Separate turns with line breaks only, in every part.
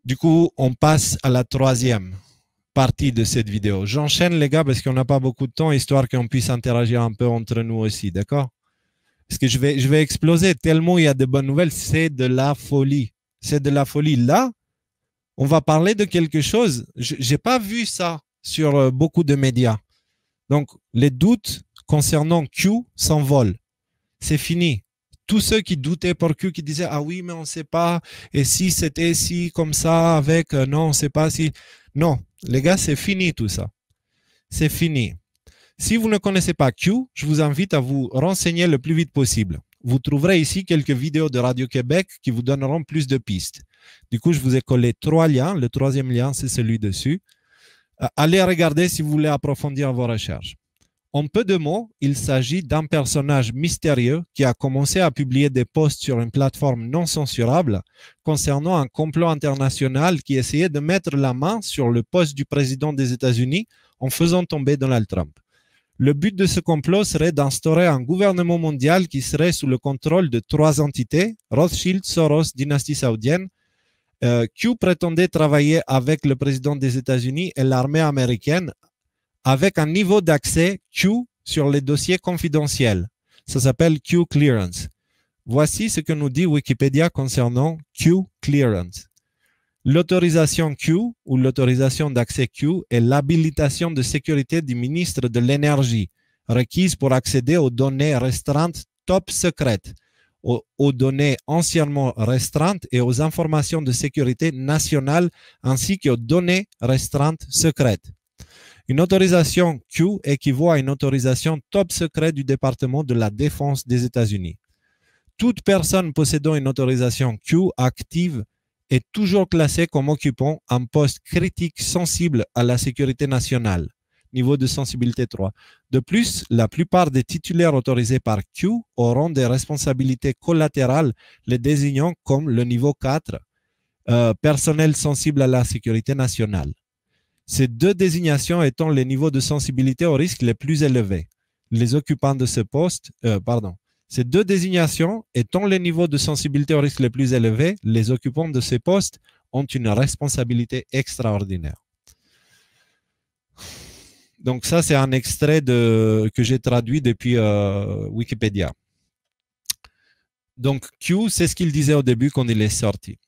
Du coup, on passe à la troisième partie de cette vidéo. J'enchaîne les gars parce qu'on n'a pas beaucoup de temps, histoire qu'on puisse interagir un peu entre nous aussi, d'accord? Parce que je vais exploser tellement il y a de bonnes nouvelles, c'est de la folie. C'est de la folie. Là, on va parler de quelque chose. Je n'ai pas vu ça sur beaucoup de médias. Donc, les doutes concernant Q s'envolent. C'est fini. Tous ceux qui doutaient pour Q, qui disaient ah oui, mais on ne sait pas, et si c'était si comme ça, avec non, on ne sait pas si. Non, les gars, c'est fini tout ça. C'est fini. Si vous ne connaissez pas Q, je vous invite à vous renseigner le plus vite possible. Vous trouverez ici quelques vidéos de Radio-Québec qui vous donneront plus de pistes. Du coup, je vous ai collé 3 liens. Le troisième lien, c'est celui dessus. Allez regarder si vous voulez approfondir vos recherches. En peu de mots, il s'agit d'un personnage mystérieux qui a commencé à publier des posts sur une plateforme non censurable concernant un complot international qui essayait de mettre la main sur le poste du président des États-Unis en faisant tomber Donald Trump. Le but de ce complot serait d'instaurer un gouvernement mondial qui serait sous le contrôle de 3 entités, Rothschild, Soros, dynastie saoudienne. Q prétendait travailler avec le président des États-Unis et l'armée américaine avec un niveau d'accès Q sur les dossiers confidentiels. Ça s'appelle Q Clearance. Voici ce que nous dit Wikipédia concernant Q Clearance. L'autorisation Q ou l'autorisation d'accès Q est l'habilitation de sécurité du ministre de l'Énergie requise pour accéder aux données restreintes top secrètes, aux données anciennement restreintes et aux informations de sécurité nationale ainsi qu'aux données restreintes secrètes. Une autorisation Q équivaut à une autorisation top secret du département de la défense des États-Unis. Toute personne possédant une autorisation Q active est toujours classée comme occupant un poste critique sensible à la sécurité nationale, niveau de sensibilité 3. De plus, la plupart des titulaires autorisés par Q auront des responsabilités collatérales les désignant comme le niveau 4, personnel sensible à la sécurité nationale. Ces deux désignations étant les niveaux de sensibilité au risque les plus élevés. Les occupants de ce poste, ces deux désignations étant les niveaux de sensibilité au risque les plus élevés, les occupants de ces postes ont une responsabilité extraordinaire. Donc ça, c'est un extrait que j'ai traduit depuis Wikipédia. Donc Q, c'est ce qu'il disait au début quand il est sorti.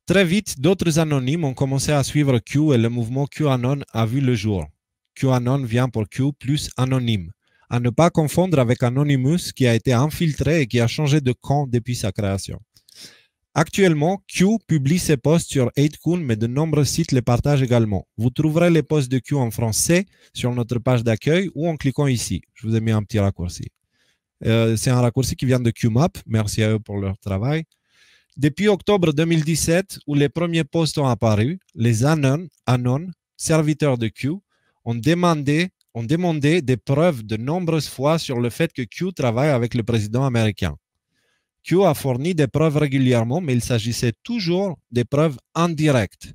Très vite, d'autres anonymes ont commencé à suivre Q et le mouvement QAnon a vu le jour. QAnon vient pour Q plus anonyme. À ne pas confondre avec Anonymous qui a été infiltré et qui a changé de camp depuis sa création. Actuellement, Q publie ses posts sur 8kun, mais de nombreux sites les partagent également. Vous trouverez les posts de Q en français sur notre page d'accueil ou en cliquant ici. Je vous ai mis un petit raccourci. C'est un raccourci qui vient de QMAP. Merci à eux pour leur travail. Depuis octobre 2017, où les premiers posts ont apparu, les Anon, serviteurs de Q, ont demandé des preuves de nombreuses fois sur le fait que Q travaille avec le président américain. Q a fourni des preuves régulièrement, mais il s'agissait toujours des preuves indirectes.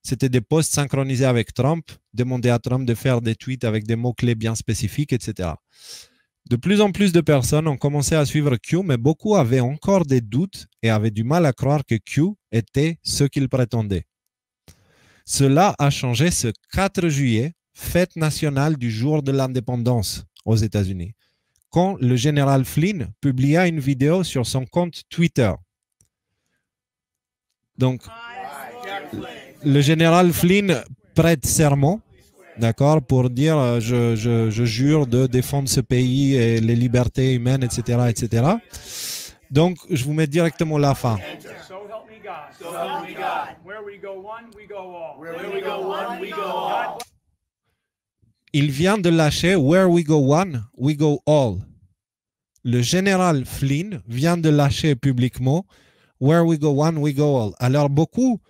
C'était des posts synchronisés avec Trump, demander à Trump de faire des tweets avec des mots-clés bien spécifiques, etc. De plus en plus de personnes ont commencé à suivre Q, mais beaucoup avaient encore des doutes et avaient du mal à croire que Q était ce qu'il prétendait. Cela a changé ce 4 juillet, fête nationale du jour de l'indépendance aux États-Unis, quand le général Flynn publia une vidéo sur son compte Twitter. Donc, le général Flynn prête serment, d'accord, pour dire je jure de défendre ce pays et les libertés humaines, etc., etc. Donc, je vous mets directement la fin. Il vient de lâcher Where we go one, we go all. Le général Flynn vient de lâcher publiquement Where we go one, we go all. Alors, beaucoup,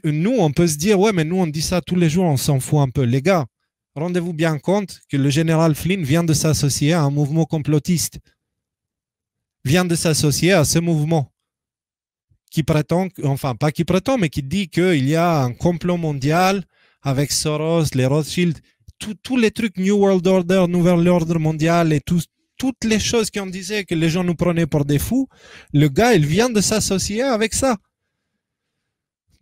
nous, on peut se dire, ouais, mais nous, on dit ça tous les jours, on s'en fout un peu. Les gars, rendez-vous bien compte que le général Flynn vient de s'associer à un mouvement complotiste. Vient de s'associer à ce mouvement qui prétend, enfin, pas qui prétend, mais qui dit qu'il y a un complot mondial avec Soros, les Rothschild, tous les trucs New World Order, Nouvel Ordre mondial et toutes les choses qu'on disait que les gens nous prenaient pour des fous. Le gars, il vient de s'associer avec ça.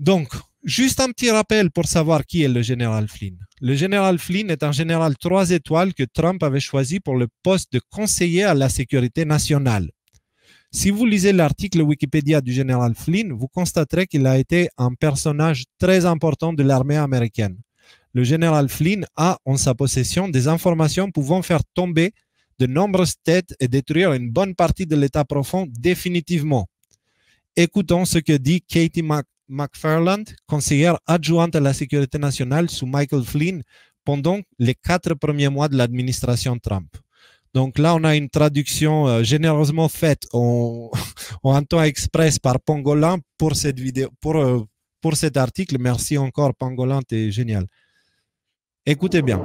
Donc, juste un petit rappel pour savoir qui est le général Flynn. Le général Flynn est un général 3 étoiles que Trump avait choisi pour le poste de conseiller à la sécurité nationale. Si vous lisez l'article Wikipédia du général Flynn, vous constaterez qu'il a été un personnage très important de l'armée américaine. Le général Flynn a en sa possession des informations pouvant faire tomber de nombreuses têtes et détruire une bonne partie de l'État profond définitivement. Écoutons ce que dit Katie McFarland, conseillère adjointe à la sécurité nationale sous Michael Flynn pendant les 4 premiers mois de l'administration Trump. Donc là, on a une traduction généreusement faite en temps express par Pangolin pour cette vidéo, pour cet article. Merci encore, Pangolin, t'es génial. Écoutez bien.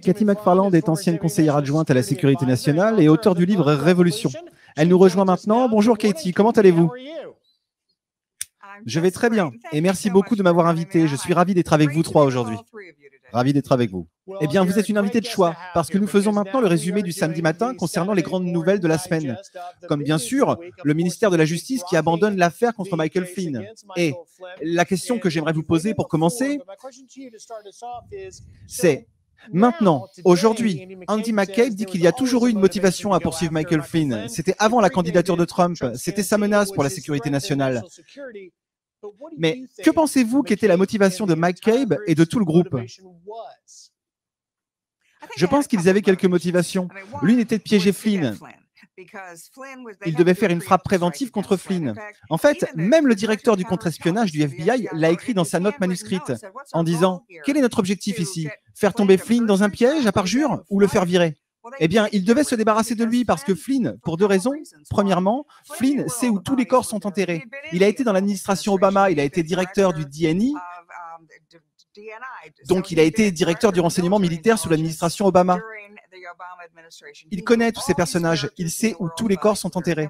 Katie McFarland est ancienne conseillère adjointe à la sécurité nationale et auteure du livre Révolution. Elle nous rejoint maintenant. Bonjour Katie, comment allez-vous? Je vais très bien et merci beaucoup de m'avoir invité. Je suis ravi d'être avec vous trois aujourd'hui. Ravi d'être avec vous. Eh bien, vous êtes une invitée de choix parce que nous faisons maintenant le résumé du samedi matin concernant les grandes nouvelles de la semaine. Comme bien sûr, le ministère de la Justice qui abandonne l'affaire contre Michael Flynn. Et la question que j'aimerais vous poser pour commencer, c'est maintenant, aujourd'hui, Andy McCabe dit qu'il y a toujours eu une motivation à poursuivre Michael Flynn. C'était avant la candidature de Trump. C'était sa menace pour la sécurité nationale. Mais que pensez-vous qu'était la motivation de McCabe et de tout le groupe? Je pense qu'ils avaient quelques motivations. L'une était de piéger Flynn. Il devait faire une frappe préventive contre Flynn. En fait, même le directeur du contre-espionnage du FBI l'a écrit dans sa note manuscrite en disant « Quel est notre objectif ici? Faire tomber Flynn dans un piège à parjure ou le faire virer ?» Eh bien, il devait se débarrasser de lui parce que Flynn, pour deux raisons. Premièrement, Flynn sait où tous les corps sont enterrés. Il a été dans l'administration Obama, il a été directeur du DNI, donc il a été directeur du renseignement militaire sous l'administration Obama. Il connaît tous ces personnages, il sait où tous les corps sont enterrés.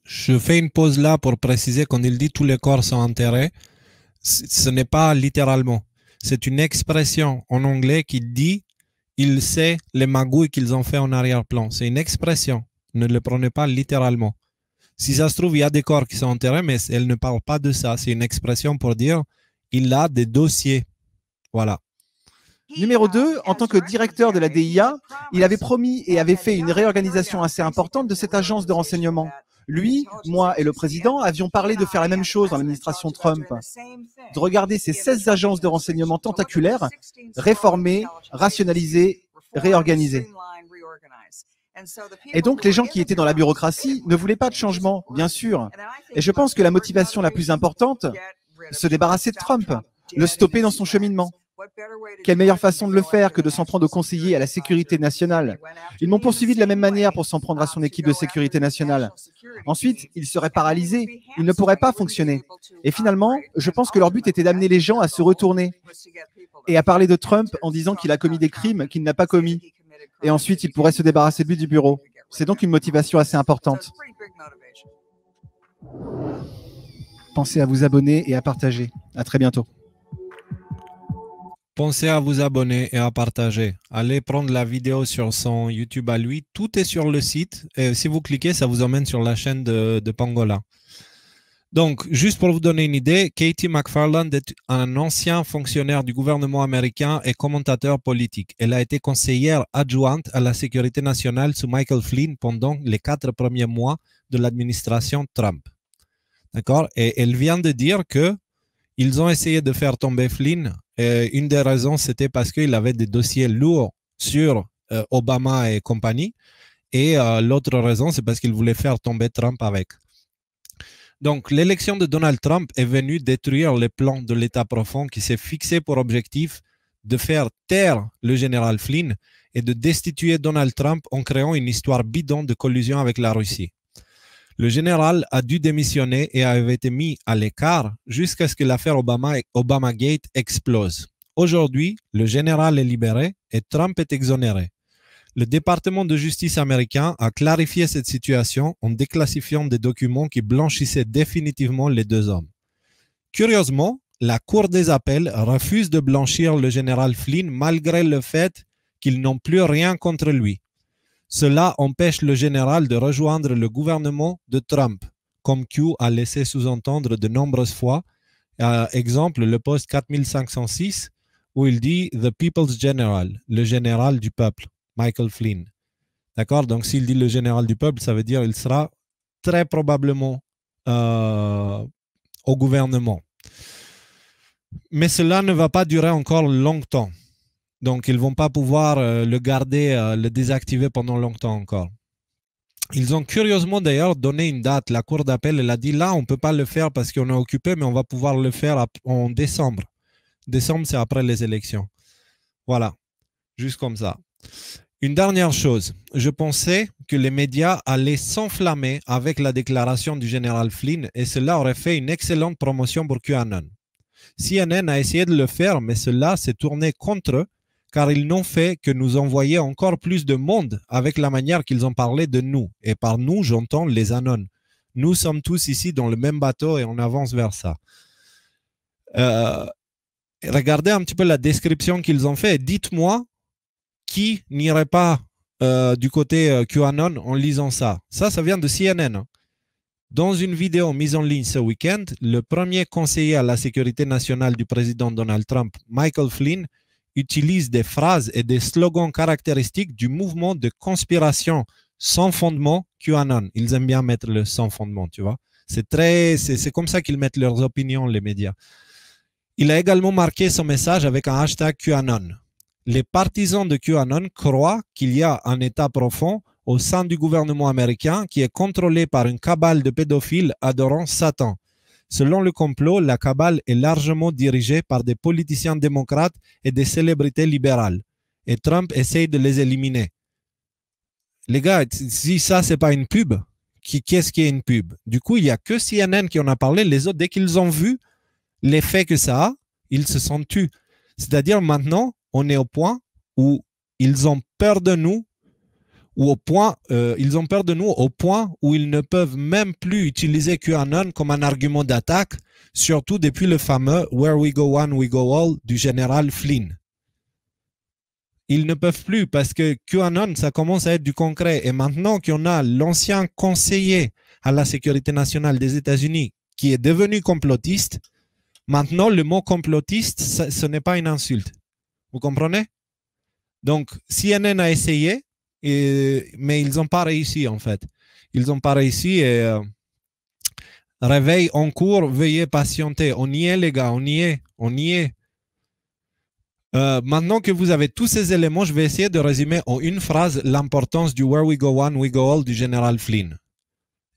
Je fais une pause là pour préciser, quand il dit tous les corps sont enterrés, ce n'est pas littéralement. C'est une expression en anglais qui dit il sait les magouilles qu'ils ont fait en arrière-plan. C'est une expression. Ne le prenez pas littéralement. Si ça se trouve, il y a des corps qui sont enterrés, mais elle ne parle pas de ça. C'est une expression pour dire il a des dossiers. Voilà.
Numéro 2, en tant que directeur de la DIA, il avait promis et avait fait une réorganisation assez importante de cette agence de renseignement. Lui, moi et le président avions parlé de faire la même chose dans l'administration Trump, de regarder ces 16 agences de renseignement tentaculaires, réformées, rationalisées, réorganisées. Et donc les gens qui étaient dans la bureaucratie ne voulaient pas de changement, bien sûr. Et je pense que la motivation la plus importante, se débarrasser de Trump, le stopper dans son cheminement. Quelle meilleure façon de le faire que de s'en prendre au conseiller à la sécurité nationale? Ils m'ont poursuivi de la même manière pour s'en prendre à son équipe de sécurité nationale. Ensuite, il serait paralysé, il ne pourrait pas fonctionner. Et finalement, je pense que leur but était d'amener les gens à se retourner et à parler de Trump en disant qu'il a commis des crimes qu'il n'a pas commis. Et ensuite, il pourrait se débarrasser de lui du bureau. C'est donc une motivation assez importante. Pensez à vous abonner et à partager. À très bientôt.
Pensez à vous abonner et à partager. Allez prendre la vidéo sur son YouTube à lui. Tout est sur le site. Et si vous cliquez, ça vous emmène sur la chaîne de Pangolin. Donc, juste pour vous donner une idée, Katie McFarland est un ancien fonctionnaire du gouvernement américain et commentateur politique. Elle a été conseillère adjointe à la sécurité nationale sous Michael Flynn pendant les 4 premiers mois de l'administration Trump. D'accord? Et elle vient de dire qu'ils ont essayé de faire tomber Flynn. Et une des raisons, c'était parce qu'il avait des dossiers lourds sur Obama et compagnie. Et l'autre raison, c'est parce qu'il voulait faire tomber Trump avec. Donc, l'élection de Donald Trump est venue détruire les plans de l'État profond qui s'est fixé pour objectif de faire taire le général Flynn et de destituer Donald Trump en créant une histoire bidon de collusion avec la Russie. Le général a dû démissionner et avait été mis à l'écart jusqu'à ce que l'affaire Obamagate explose. Aujourd'hui, le général est libéré et Trump est exonéré. Le département de justice américain a clarifié cette situation en déclassifiant des documents qui blanchissaient définitivement les deux hommes. Curieusement, la Cour des appels refuse de blanchir le général Flynn malgré le fait qu'ils n'ont plus rien contre lui. Cela empêche le général de rejoindre le gouvernement de Trump, comme Q a laissé sous-entendre de nombreuses fois. Exemple, le post 4506, où il dit « The People's General », le général du peuple, Michael Flynn. D'accord? Donc, s'il dit le général du peuple, ça veut dire qu'il sera très probablement au gouvernement. Mais cela ne va pas durer encore longtemps. Donc, ils ne vont pas pouvoir le garder, le désactiver pendant longtemps encore. Ils ont curieusement d'ailleurs donné une date. La cour d'appel, elle a dit là, on ne peut pas le faire parce qu'on est occupé, mais on va pouvoir le faire en décembre. Décembre, c'est après les élections. Voilà, juste comme ça. Une dernière chose, je pensais que les médias allaient s'enflammer avec la déclaration du général Flynn et cela aurait fait une excellente promotion pour QAnon. CNN a essayé de le faire, mais cela s'est tourné contre eux car ils n'ont fait que nous envoyer encore plus de monde avec la manière qu'ils ont parlé de nous. Et par nous, j'entends les Anon. Nous sommes tous ici dans le même bateau et on avance vers ça. Regardez un petit peu la description qu'ils ont fait. Dites-moi qui n'irait pas du côté QAnon en lisant ça. Ça vient de CNN. Dans une vidéo mise en ligne ce week-end, le premier conseiller à la sécurité nationale du président Donald Trump, Michael Flynn, utilise des phrases et des slogans caractéristiques du mouvement de conspiration sans fondement QAnon. Ils aiment bien mettre le sans fondement, tu vois. C'est comme ça qu'ils mettent leurs opinions, les médias. Il a également marqué son message avec un hashtag QAnon. Les partisans de QAnon croient qu'il y a un état profond au sein du gouvernement américain qui est contrôlé par une cabale de pédophiles adorant Satan. Selon le complot, la cabale est largement dirigée par des politiciens démocrates et des célébrités libérales. Et Trump essaye de les éliminer. Les gars, si ça, c'est pas une pub, qu'est-ce qui est une pub? Du coup, il n'y a que CNN qui en a parlé. Les autres, dès qu'ils ont vu l'effet que ça a, ils se sont tus. C'est-à-dire maintenant, on est au point où ils ont peur de nous, ou au point où ils ne peuvent même plus utiliser QAnon comme un argument d'attaque, surtout depuis le fameux « Where we go one, we go all » du général Flynn. Ils ne peuvent plus parce que QAnon, ça commence à être du concret. Et maintenant qu'on a l'ancien conseiller à la sécurité nationale des États-Unis qui est devenu complotiste, maintenant le mot complotiste, ce n'est pas une insulte. Vous comprenez? Donc, CNN a essayé, mais ils n'ont pas réussi en fait. Ils n'ont pas réussi et réveil en cours, veuillez patienter. On y est les gars, on y est. Maintenant que vous avez tous ces éléments, je vais essayer de résumer en une phrase l'importance du Where we go one, we go all du général Flynn.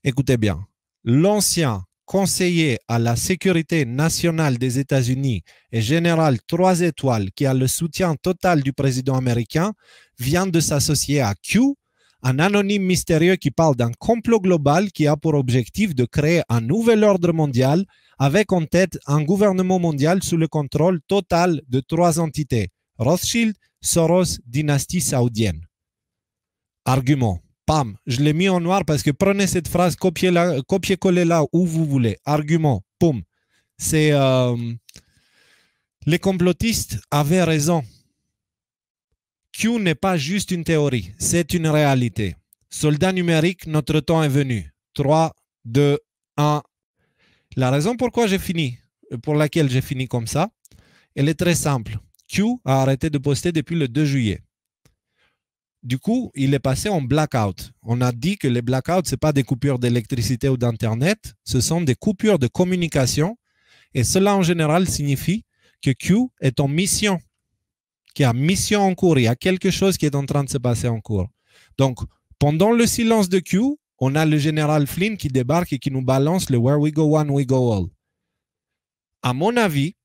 Écoutez bien. L'ancien conseiller à la sécurité nationale des États-Unis et général 3 étoiles qui a le soutien total du président américain vient de s'associer à Q, un anonyme mystérieux qui parle d'un complot global qui a pour objectif de créer un nouvel ordre mondial avec en tête un gouvernement mondial sous le contrôle total de 3 entités, Rothschild, Soros, dynastie saoudienne. Argument. Pam, je l'ai mis en noir parce que prenez cette phrase, copiez-collez-la où vous voulez. Argument, poum. C'est les complotistes avaient raison. Q n'est pas juste une théorie, c'est une réalité. Soldats numériques, notre temps est venu. 3, 2, 1. La raison pour laquelle j'ai fini comme ça, elle est très simple. Q a arrêté de poster depuis le 2 juillet. Du coup, il est passé en blackout. On a dit que les blackouts, ce n'est pas des coupures d'électricité ou d'Internet, ce sont des coupures de communication. Et cela, en général, signifie que Q est en mission, qu'il y a mission en cours. Il y a quelque chose qui est en train de se passer en cours. Donc, pendant le silence de Q, on a le général Flynn qui débarque et qui nous balance le « Where we go one, we go all ». À mon avis,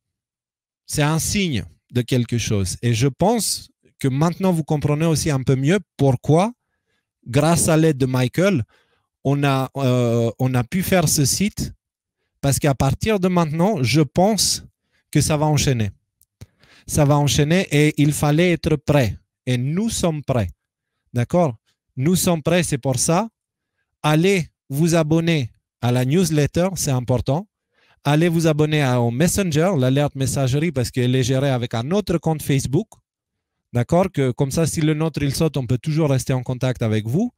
c'est un signe de quelque chose. Et je pense que maintenant vous comprenez aussi un peu mieux pourquoi, grâce à l'aide de Michael, on a pu faire ce site, parce qu'à partir de maintenant, je pense que ça va enchaîner. Ça va enchaîner et il fallait être prêt. Et nous sommes prêts. D'accord? Nous sommes prêts, c'est pour ça. Allez vous abonner à la newsletter, c'est important. Allez vous abonner au Messenger, l'alerte messagerie, parce qu'elle est gérée avec un autre compte Facebook. D'accord? Que comme ça, si le nôtre il saute, on peut toujours rester en contact avec vous.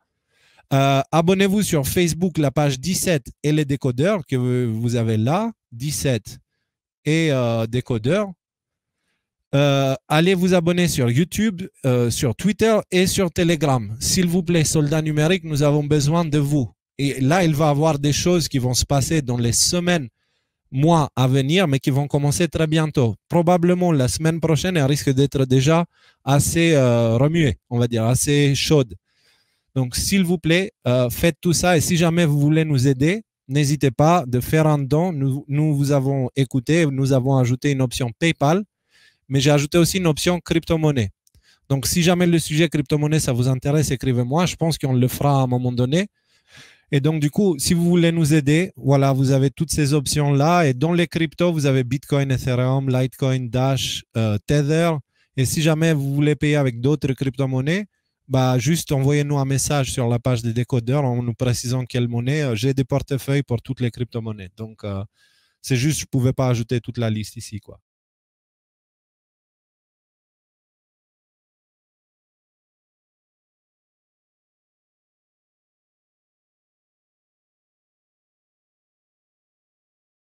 Abonnez-vous sur Facebook, la page 17 et les décodeurs que vous avez là, 17 et décodeurs. Allez vous abonner sur YouTube, sur Twitter et sur Telegram. S'il vous plaît, soldats numériques, nous avons besoin de vous. Et là, il va y avoir des choses qui vont se passer dans les semaines, mois à venir, mais qui vont commencer très bientôt. Probablement la semaine prochaine, elle risque d'être déjà assez remuée, on va dire, assez chaude. Donc, s'il vous plaît, faites tout ça. Et si jamais vous voulez nous aider, n'hésitez pas de faire un don. Nous vous avons écouté, nous avons ajouté une option PayPal, mais j'ai ajouté aussi une option crypto-monnaie. Donc, si jamais le sujet crypto-monnaie, ça vous intéresse, écrivez-moi. Je pense qu'on le fera à un moment donné. Et donc, du coup, si vous voulez nous aider, voilà, vous avez toutes ces options-là. Et dans les cryptos, vous avez Bitcoin, Ethereum, Litecoin, Dash, Tether. Et si jamais vous voulez payer avec d'autres crypto-monnaies, bah, juste envoyez-nous un message sur la page des décodeurs en nous précisant quelle monnaie. J'ai des portefeuilles pour toutes les crypto-monnaies. Donc, c'est juste, je ne pouvais pas ajouter toute la liste ici, quoi.